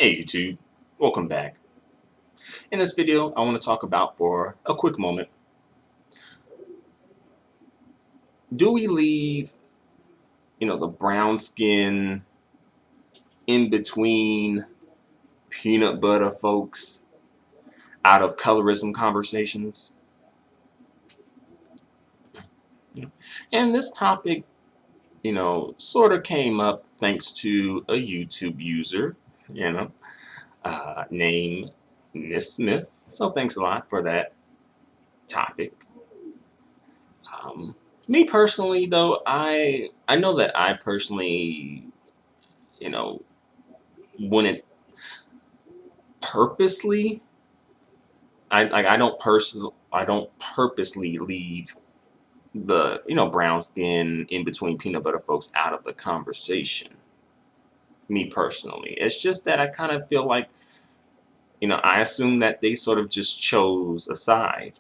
Hey YouTube, welcome back. In this video, I want to talk about for a quick moment, do we leave, the brown skin in between peanut butter folks out of colorism conversations? And this topic, sort of came up thanks to a YouTube user, named Miss Smith. So thanks a lot for that topic. Me personally, though, I know that I personally, you know, wouldn't purposely. I don't purposely leave the brown skin in between peanut butter folks out of the conversation. Me personally, it's just that I kind of feel like I assume that they sort of just chose a side.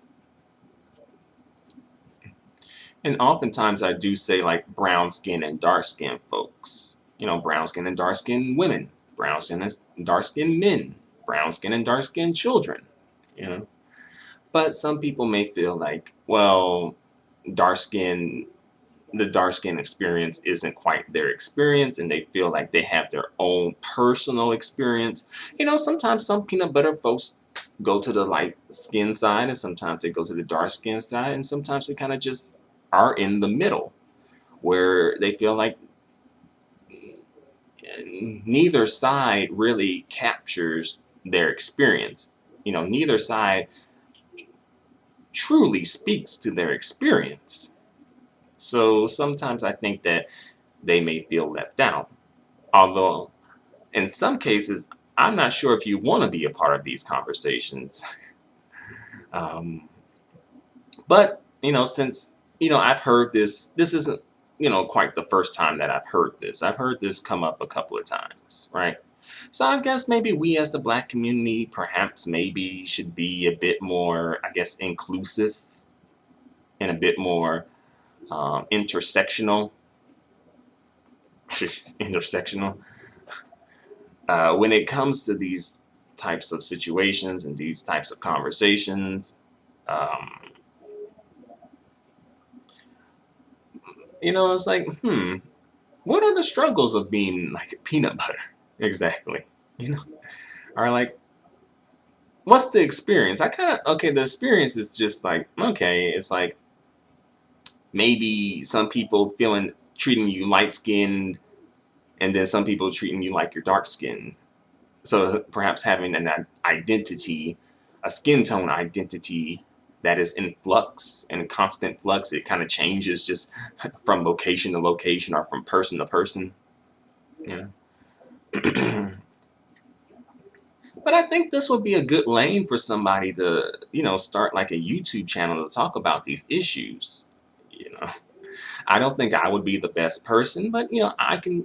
And oftentimes I do say like brown skin and dark skin folks. Brown skin and dark skin women, brown skin and dark skin men, brown skin and dark skin children. But some people may feel like, well, dark skin, the dark skin experience isn't quite their experience, and they feel like they have their own personal experience. Sometimes some peanut butter folks go to the light skin side, and sometimes they go to the dark skin side, and sometimes they kind of just are in the middle, where they feel like neither side really captures their experience. Neither side truly speaks to their experience. So sometimes I think that they may feel left out. Although in some cases, I'm not sure if you want to be a part of these conversations. But, since, I've heard this isn't, quite the first time that I've heard this. I've heard this come up a couple of times, right? So I guess maybe we as the Black community perhaps maybe should be a bit more, I guess, inclusive and a bit more intersectional when it comes to these types of situations and these types of conversations. It's like, what are the struggles of being like peanut butter exactly? Or like, what's the experience? The experience is just like, okay, it's like maybe some people treating you light skinned, and then some people treating you like you're dark skinned. So perhaps having an identity, a skin tone identity that is in flux and constant flux. It kind of changes just from location to location or from person to person. But I think this would be a good lane for somebody to, start like a YouTube channel to talk about these issues. I don't think I would be the best person, but I can,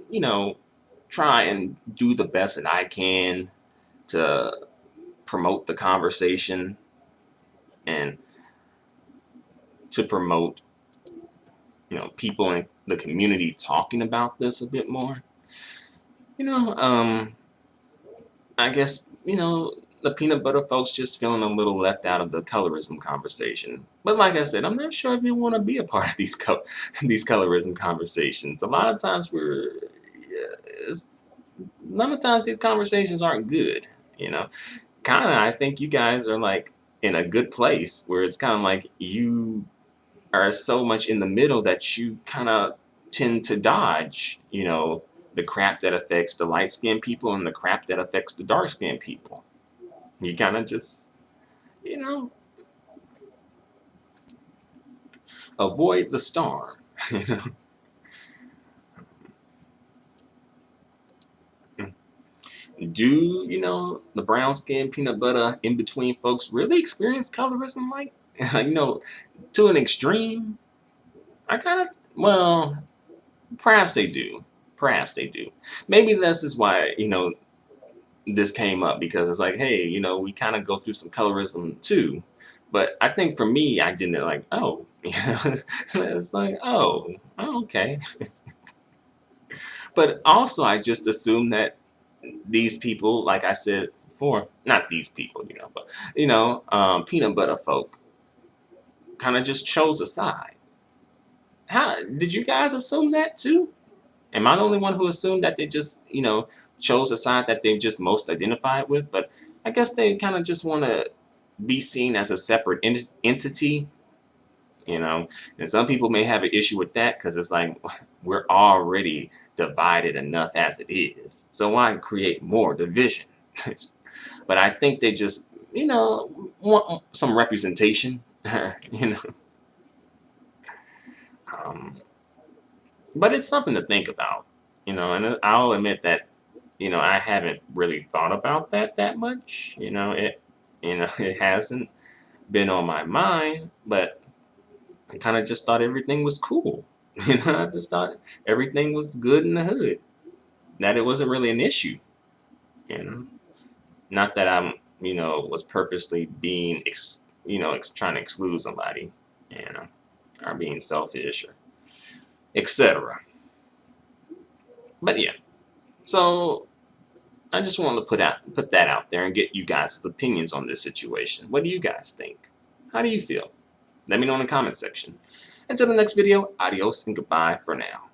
try and do the best that I can to promote the conversation and to promote, people in the community talking about this a bit more. I guess, the peanut butter folks just feeling a little left out of the colorism conversation. But like I said, I'm not sure if you want to be a part of these colorism conversations. A lot of times these conversations aren't good. Kind of, I think you guys are like in a good place where it's kind of like you are so much in the middle that you kind of tend to dodge, the crap that affects the light-skinned people and the crap that affects the dark-skinned people. You kind of just, avoid the storm. Do, the brown-skinned peanut butter in-between folks really experience colorism like, to an extreme? Well, perhaps they do. Perhaps they do. Maybe this is why, this came up, because it's like, hey, we kind of go through some colorism too. But I think for me, I didn't like, oh, it's like, oh, okay. But also, I just assumed that these people, like I said before, not these people, but peanut butter folk kind of just chose a side. How did you guys assume that too? Am I the only one who assumed that they just, chose a side that they just most identified with? But I guess they kind of just want to be seen as a separate entity, and some people may have an issue with that because it's like we're already divided enough as it is. So why create more division? But I think they just, want some representation, you know. Um, but it's something to think about, and I'll admit that, I haven't really thought about that much. It hasn't been on my mind, but I kind of just thought everything was cool. I just thought everything was good in the hood. That it wasn't really an issue. You know, not that I'm, was purposely being, trying to exclude somebody, or being selfish or etc. But yeah, so I just wanted to put that out there and get you guys' opinions on this situation. What do you guys think? How do you feel? Let me know in the comment section. Until the next video, adios and goodbye for now.